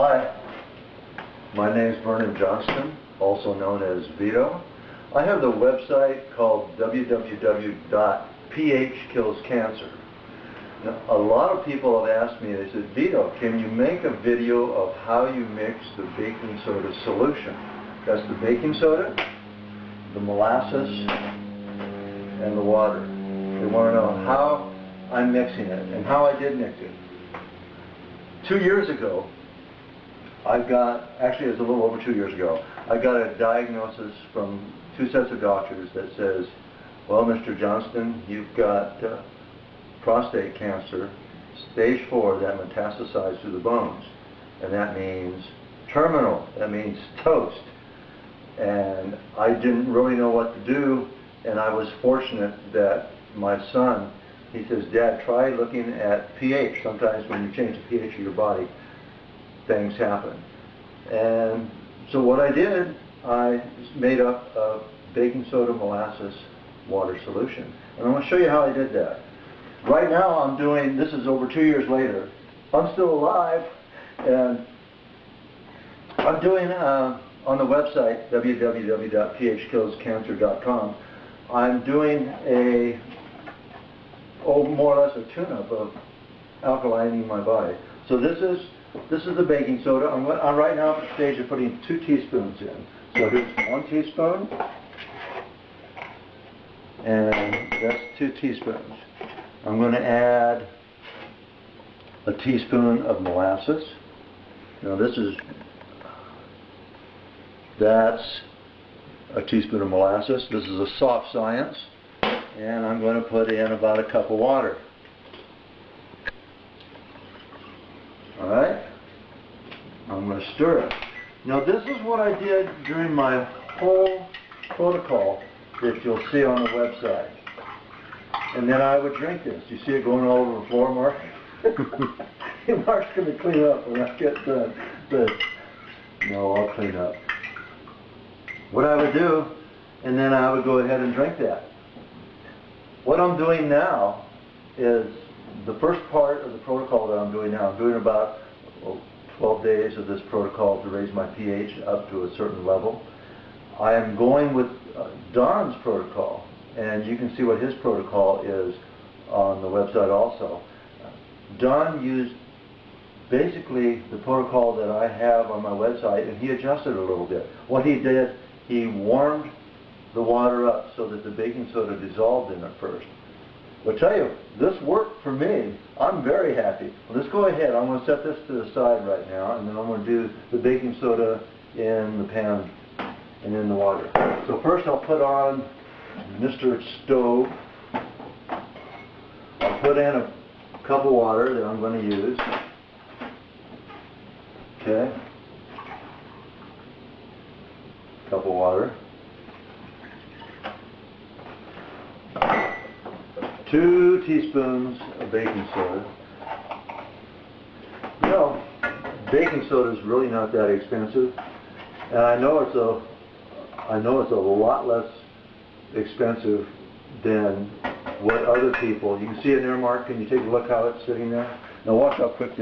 Hi, my name is Vernon Johnston, also known as Vito. I have the website called www.pH-kills-cancer. Now, a lot of people have asked me, they said, Vito, can you make a video of how you mix the baking soda solution? That's the baking soda, the molasses, and the water. They want to know how I'm mixing it and how I did mix it. 2 years ago, actually it was a little over 2 years ago, I got a diagnosis from 2 sets of doctors that says, well, Mr. Johnston, you've got prostate cancer, stage 4, that metastasized to the bones. And that means terminal, that means toast. And I didn't really know what to do, and I was fortunate that my son, he says, Dad, try looking at pH. Sometimes when you change the pH of your body, things happen. And so what I did, I made up a baking soda molasses water solution. And I'm going to show you how I did that. Right now I'm doing, this is over 2 years later, I'm still alive, and I'm doing, on the website, www.phkillscancer.com, I'm doing more or less a tune-up of alkalining my body. So this is the baking soda. I'm right now at the stage of putting 2 teaspoons in. So here's 1 teaspoon, and that's 2 teaspoons. I'm going to add a teaspoon of molasses. Now that's a teaspoon of molasses. This is a soft science. And I'm going to put in about a cup of water. Alright? I'm going to stir it. Now this is what I did during my whole protocol that you'll see on the website. And then I would drink this. You see it going all over the floor, Mark? Mark's going to clean up when I get done. But no, I'll clean up. What I would do, and then I would go ahead and drink that. What I'm doing now is the first part of the protocol that I'm doing now. I'm doing about 12 days of this protocol to raise my pH up to a certain level. I am going with Don's protocol, and you can see what his protocol is on the website also. Don used basically the protocol that I have on my website, and he adjusted a little bit. What he did, he warmed the water up so that the baking soda dissolved in it first. But I tell you, this worked for me. I'm very happy. Well, let's go ahead. I'm going to set this to the side right now, and then I'm going to do the baking soda in the pan and in the water. So first I'll put on Mr. Stove. I'll put in a cup of water that I'm going to use. Okay. Cup of water. 2 teaspoons of baking soda. You know, baking soda is really not that expensive, and I know it's a lot less expensive than what other people. You can see it there, Mark. Can you take a look how it's sitting there? Now watch how quick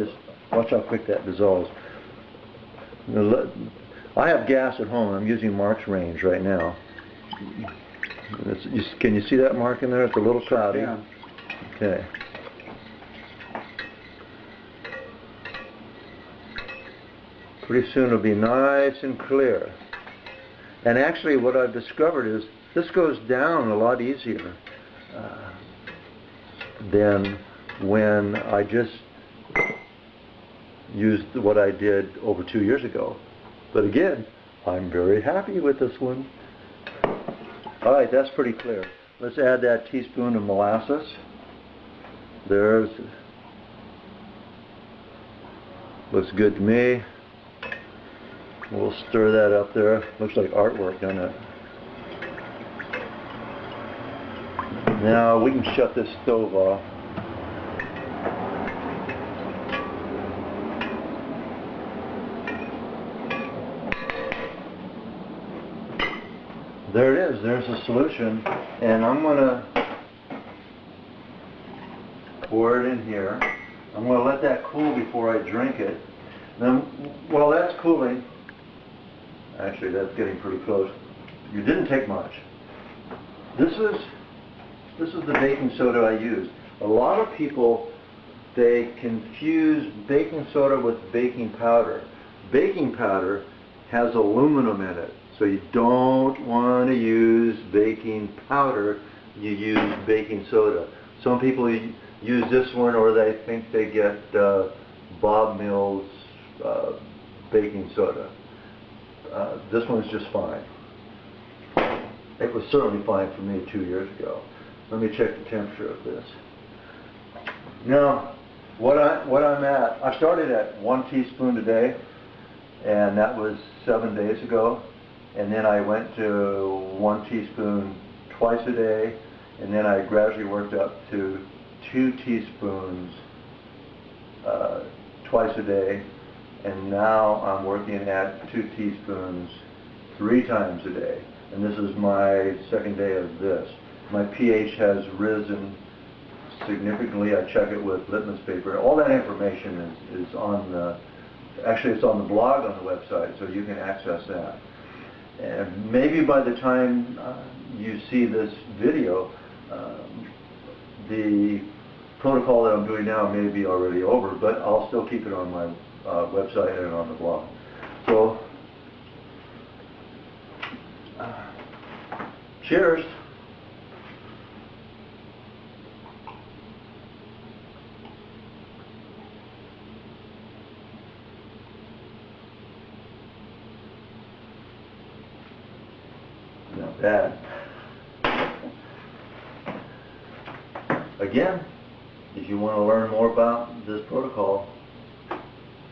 that dissolves. Now, I have gas at home. I'm using Mark's range right now. Can you see that mark in there? It's a little cloudy. Yeah. Okay. Pretty soon it'll be nice and clear. And actually what I've discovered is this goes down a lot easier than when I just used what I did over 2 years ago. But again, I'm very happy with this one. Alright, that's pretty clear. Let's add that teaspoon of molasses. Looks good to me. We'll stir that up there. Looks like artwork, doesn't it? Now we can shut this stove off. There it is. There's the solution, and I'm going to pour it in here. I'm going to let that cool before I drink it. Now, while that's cooling, actually that's getting pretty close, you didn't take much. This is the baking soda I used. A lot of people, they confuse baking soda with baking powder. Baking powder has aluminum in it, so you don't want to use baking powder, you use baking soda. Some people use this one, or they think they get Bob Mills baking soda. This one's just fine. It was certainly fine for me 2 years ago. Let me check the temperature of this. Now, what I'm at, I started at 1 teaspoon a day, and that was 7 days ago. And then I went to 1 teaspoon twice a day, and then I gradually worked up to 2 teaspoons twice a day, and now I'm working at 2 teaspoons 3 times a day. And this is my second day of this. My pH has risen significantly. I check it with litmus paper. All that information is on the, actually it's on the blog on the website, so you can access that. And maybe by the time you see this video, the protocol that I'm doing now may be already over, but I'll still keep it on my website and on the blog. So, cheers. Not bad. Again, if you want to learn more about this protocol,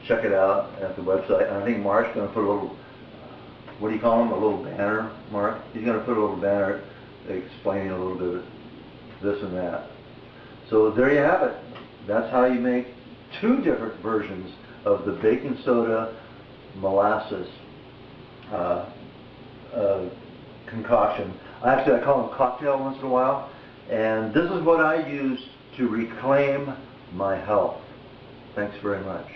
check it out at the website. I think Mark's going to put a little, what do you call them, a little banner, Mark? He's going to put a little banner explaining a little bit of this and that. So there you have it. That's how you make 2 different versions of the baking soda molasses concoction. Actually, I call them cocktail once in a while. And this is what I use to reclaim my health. Thanks very much.